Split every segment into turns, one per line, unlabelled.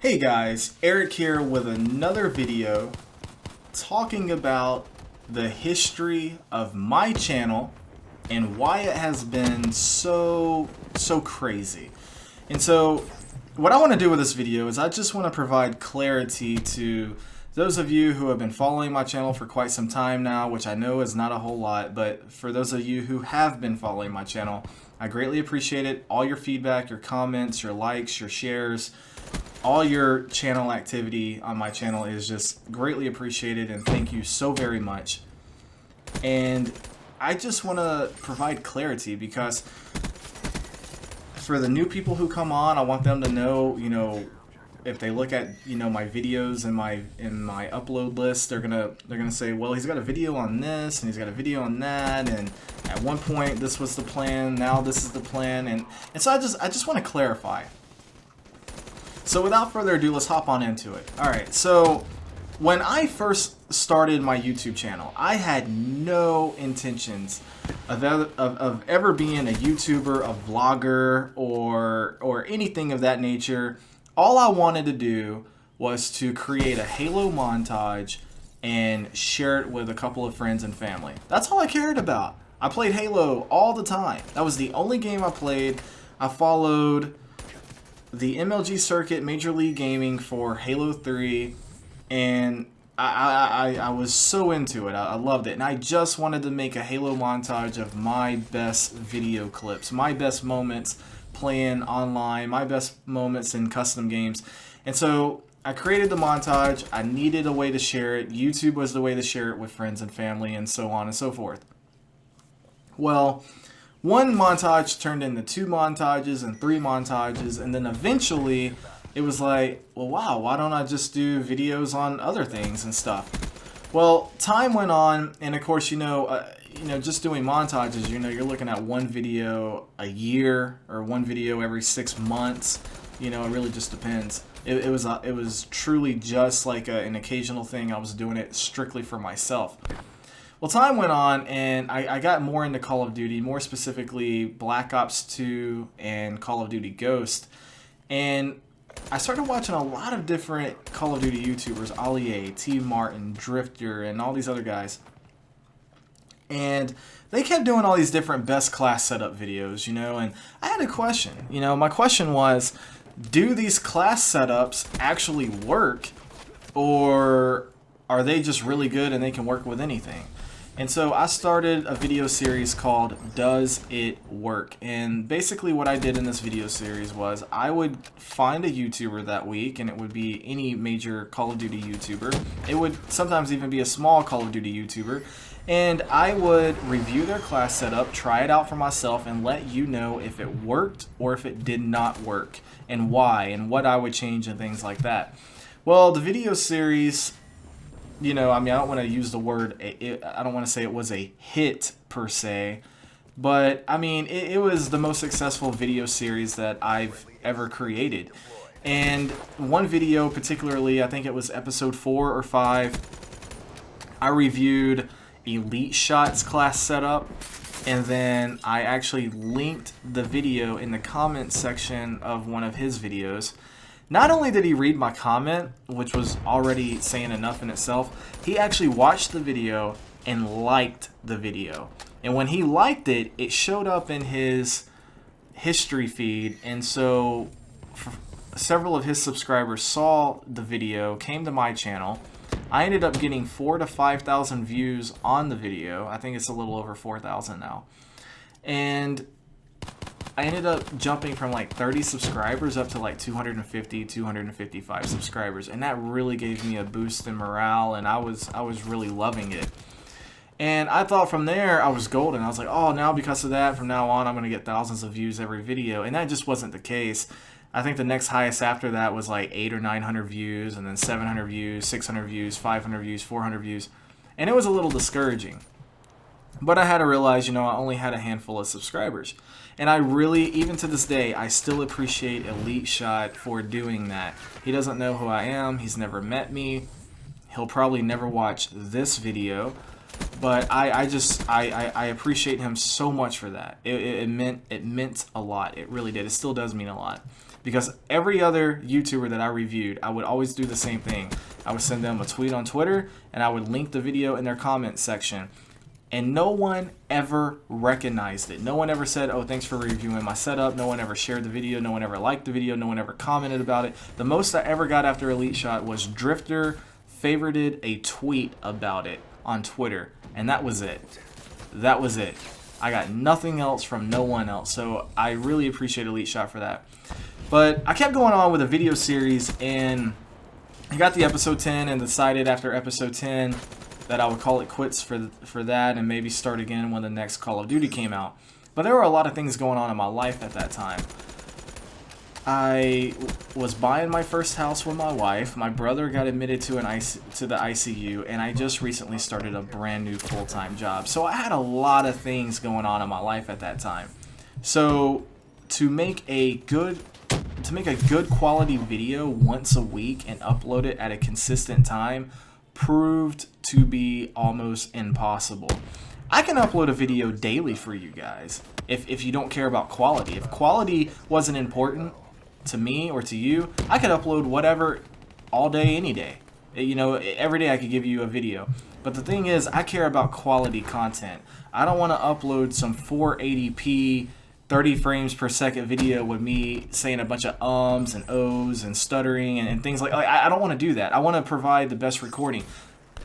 Hey guys, Eric here with another video talking about the history of my channel and why it has been so crazy. And so what I want to do with this video is I just want to provide clarity to those of you who have been following my channel for quite some time now, which I know is not a whole lot, but for those of you who have been following my channel, I greatly appreciate it. All your feedback, your comments, your likes, your shares, all your channel activity on my channel is just greatly appreciated, and thank you so very much. And I just want to provide clarity because for the new people who come on, I want them to know, if they look at, my videos in my upload list, they're gonna say, well, he's got a video on this and he's got a video on that, and at one point this was the plan, now this is the plan, and so I just want to clarify. So without further ado, let's hop on into it. Alright, so when I first started my YouTube channel, I had no intentions of ever being a YouTuber, a vlogger, or anything of that nature. All I wanted to do was to create a Halo montage and share it with a couple of friends and family. That's all I cared about. I played Halo all the time. That was the only game I played. I followed the MLG circuit, Major League Gaming, for Halo 3, and I was so into it. I loved it, and I just wanted to make a Halo montage of my best video clips, my best moments playing online, my best moments in custom games. And so I created the montage. I needed a way to share it. YouTube was the way to share it with friends and family, and so on and so forth. Well, one montage turned into 2 montages and 3 montages, and then eventually it was like, well, wow, why don't I just do videos on other things and stuff? Well, time went on, and of course, just doing montages, you're looking at one video a year or one video every 6 months. It really just depends. It was truly just like an occasional thing. I was doing it strictly for myself. Well, time went on, and I got more into Call of Duty, more specifically Black Ops 2 and Call of Duty Ghost. And I started watching a lot of different Call of Duty YouTubers, Ali A, T Martin, Drifter, and all these other guys. And they kept doing all these different best class setup videos, and I had a question. My question was, do these class setups actually work, or are they just really good and they can work with anything? And so I started a video series called Does It Work? And basically what I did in this video series was I would find a YouTuber that week, and it would be any major Call of Duty YouTuber. It would sometimes even be a small Call of Duty YouTuber. And I would review their class setup, try it out for myself, and let you know if it worked or if it did not work, and why, and what I would change and things like that. Well, the video series, I don't want to use the word, I don't want to say it was a hit per se, but it was the most successful video series that I've ever created. And one video particularly, I think it was episode 4 or 5, I reviewed Elite Shot's class setup, and then I actually linked the video in the comment section of one of his videos. Not only did he read my comment, which was already saying enough in itself, he actually watched the video and liked the video. And when he liked it, it showed up in his history feed, and so several of his subscribers saw the video, came to my channel. I ended up getting 4,000 to 5,000 views on the video. I think it's a little over 4,000 now. And I ended up jumping from like 30 subscribers up to like 250, 255 subscribers, and that really gave me a boost in morale, and I was really loving it. And I thought from there I was golden. I was like, oh, now because of that, from now on I'm gonna get thousands of views every video, and that just wasn't the case. I think the next highest after that was like 800 or 900 views, and then 700 views, 600 views, 500 views, 400 views, and it was a little discouraging. But I had to realize, I only had a handful of subscribers. And I really, even to this day, I still appreciate Elite Shot for doing that. He doesn't know who I am. He's never met me. He'll probably never watch this video. But I appreciate him so much for that. It meant a lot. It really did. It still does mean a lot. Because every other YouTuber that I reviewed, I would always do the same thing. I would send them a tweet on Twitter, and I would link the video in their comment section. And no one ever recognized it. No one ever said, oh, thanks for reviewing my setup. No one ever shared the video. No one ever liked the video. No one ever commented about it. The most I ever got after Elite Shot was Drifter favorited a tweet about it on Twitter. And that was it. That was it. I got nothing else from no one else. So I really appreciate Elite Shot for that. But I kept going on with a video series, and I got to episode 10 and decided after episode 10 that I would call it quits for that and maybe start again when the next Call of Duty came out. But there were a lot of things going on in my life at that time. I was buying my first house with my wife. My brother got admitted to the ICU, and I just recently started a brand new full-time job. So I had a lot of things going on in my life at that time. So to make a good quality video once a week and upload it at a consistent time proved to be almost impossible. I can upload a video daily for you guys if you don't care about quality. If quality wasn't important to me or to you, I could upload whatever all day, any day. You know, every day I could give you a video. But the thing is, I care about quality content. I don't want to upload some 480p 30 frames per second video with me saying a bunch of ums and ohs and stuttering and things like I don't want to do that. I want to provide the best recording.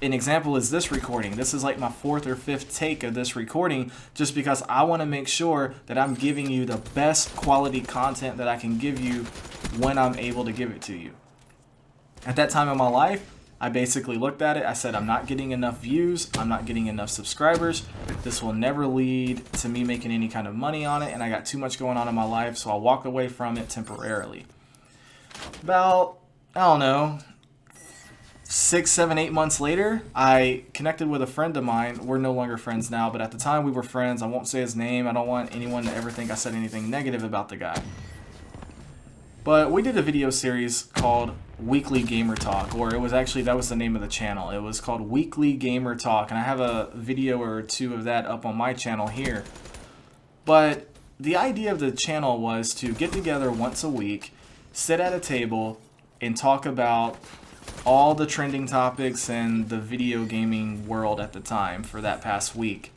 An example is this recording. This is like my 4th or 5th take of this recording, just because I want to make sure that I'm giving you the best quality content that I can give you when I'm able to give it to you. At that time in my life, I basically looked at it. I said, I'm not getting enough views. I'm not getting enough subscribers. This will never lead to me making any kind of money on it. And I got too much going on in my life, so I'll walk away from it temporarily. About, I don't know, 6, 7, 8 months later, I connected with a friend of mine. We're no longer friends now, but at the time we were friends. I won't say his name. I don't want anyone to ever think I said anything negative about the guy. But we did a video series called Weekly Gamer Talk, or it was actually, that was the name of the channel. It was called Weekly Gamer Talk, and I have a video or two of that up on my channel here. But the idea of the channel was to get together once a week, sit at a table, and talk about all the trending topics in the video gaming world at the time for that past week.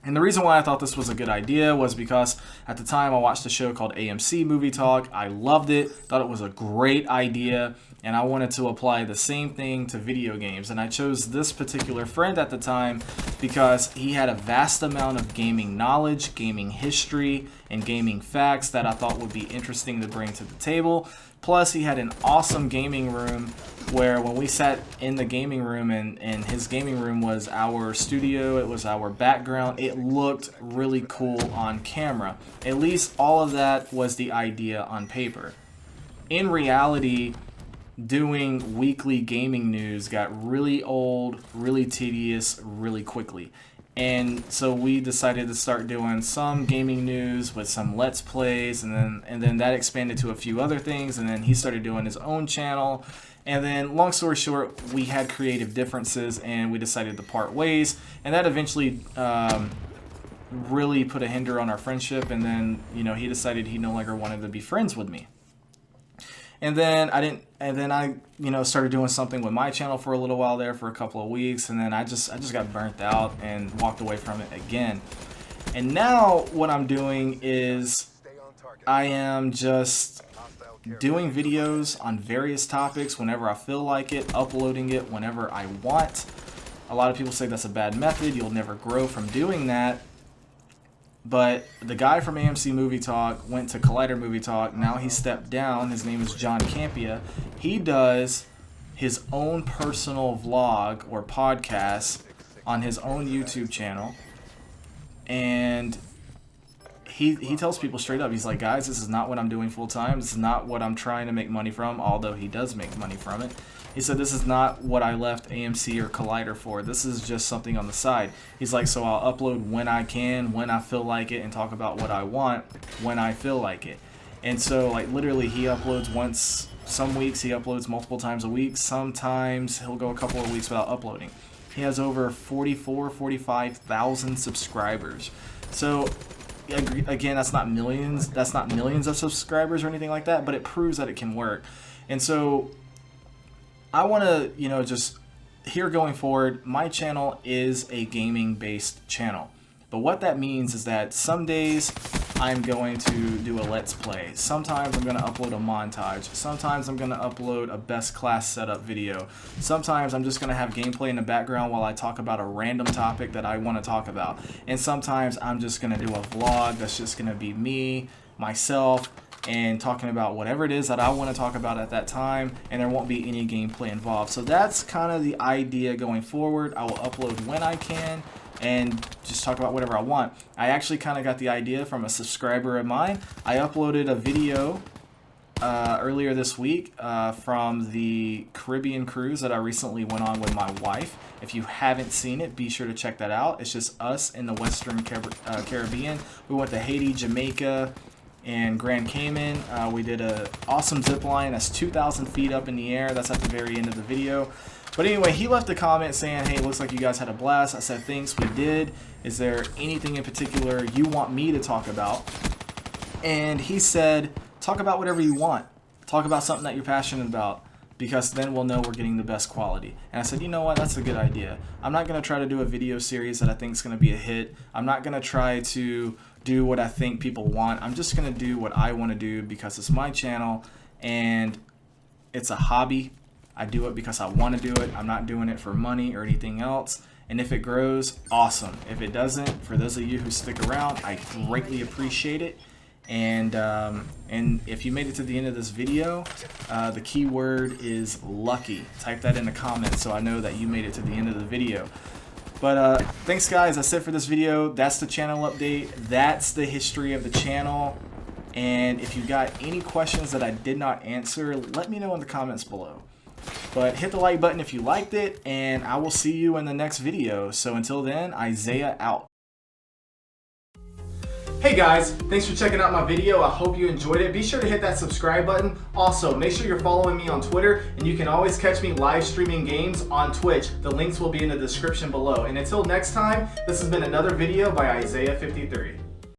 And the reason why I thought this was a good idea was because at the time I watched a show called AMC Movie Talk. I loved it, thought it was a great idea, and I wanted to apply the same thing to video games. And I chose this particular friend at the time because he had a vast amount of gaming knowledge, gaming history, and gaming facts that I thought would be interesting to bring to the table. Plus, he had an awesome gaming room where when we sat in the gaming room, and his gaming room was our studio, it was our background, it looked really cool on camera. At least all of that was the idea on paper. In reality, doing weekly gaming news got really old, really tedious, really quickly. And so we decided to start doing some gaming news with some Let's Plays, and then that expanded to a few other things, and then he started doing his own channel. And then, long story short, we had creative differences, and we decided to part ways, and that eventually really put a hinder on our friendship. And then, you know, he decided he no longer wanted to be friends with me. And then I you know, started doing something with my channel for a little while there, for a couple of weeks, and then I just got burnt out and walked away from it again. And now what I'm doing is I am just doing videos on various topics whenever I feel like it, uploading it whenever I want. A lot of people say that's a bad method. You'll never grow from doing that. But the guy from AMC Movie Talk went to Collider Movie Talk. Now he stepped down. His name is John Campia. He does his own personal vlog or podcast on his own YouTube channel. And he tells people straight up, he's like, guys, this is not what I'm doing full time. This is not what I'm trying to make money from, although he does make money from it. He said, this is not what I left AMC or Collider for. This is just something on the side. He's like, so I'll upload when I can, when I feel like it, and talk about what I want when I feel like it. And so, like, literally, he uploads once. Some weeks he uploads multiple times a week. Sometimes he'll go a couple of weeks without uploading. He has over 45,000 subscribers. So again, that's not millions of subscribers or anything like that, but it proves that it can work. And so I want to, just here going forward, my channel is a gaming based channel. But what that means is that some days I'm going to do a let's play. Sometimes I'm going to upload a montage. Sometimes I'm going to upload a best class setup video. Sometimes I'm just going to have gameplay in the background while I talk about a random topic that I want to talk about. And sometimes I'm just going to do a vlog that's just going to be me, myself, and talking about whatever it is that I want to talk about at that time, and there won't be any gameplay involved. So that's kind of the idea going forward. I will upload when I can and just talk about whatever I want. I actually kind of got the idea from a subscriber of mine. I uploaded a video earlier this week from the Caribbean cruise that I recently went on with my wife. If you haven't seen it, be sure to check that out. It's just us in the Western Caribbean. We went to Haiti, Jamaica, and Grand Cayman. We did an awesome zip line that's 2,000 feet up in the air. That's at the very end of the video. But anyway, he left a comment saying, hey, looks like you guys had a blast. I said, thanks, we did. Is there anything in particular you want me to talk about? And he said, talk about whatever you want. Talk about something that you're passionate about, because then we'll know we're getting the best quality. And I said, you know what, that's a good idea. I'm not going to try to do a video series that I think is going to be a hit. I'm not going to try to do what I think people want. I'm just going to do what I want to do because it's my channel and it's a hobby. I do it because I want to do it. I'm not doing it for money or anything else. And if it grows, awesome. If it doesn't, for those of you who stick around, I greatly appreciate it. And if you made it to the end of this video, the keyword is lucky. Type that in the comments so I know that you made it to the end of the video. But thanks guys, that's it for this video. That's the channel update. That's the history of the channel. And if you got any questions that I did not answer, let me know in the comments below. But hit the like button if you liked it, and I will see you in the next video. So until then, Isaiah out. Hey guys, thanks for checking out my video. I hope you enjoyed it. Be sure to hit that subscribe button. Also, make sure you're following me on Twitter, and you can always catch me live streaming games on Twitch. The links will be in the description below. And until next time, this has been another video by Isaiah 53.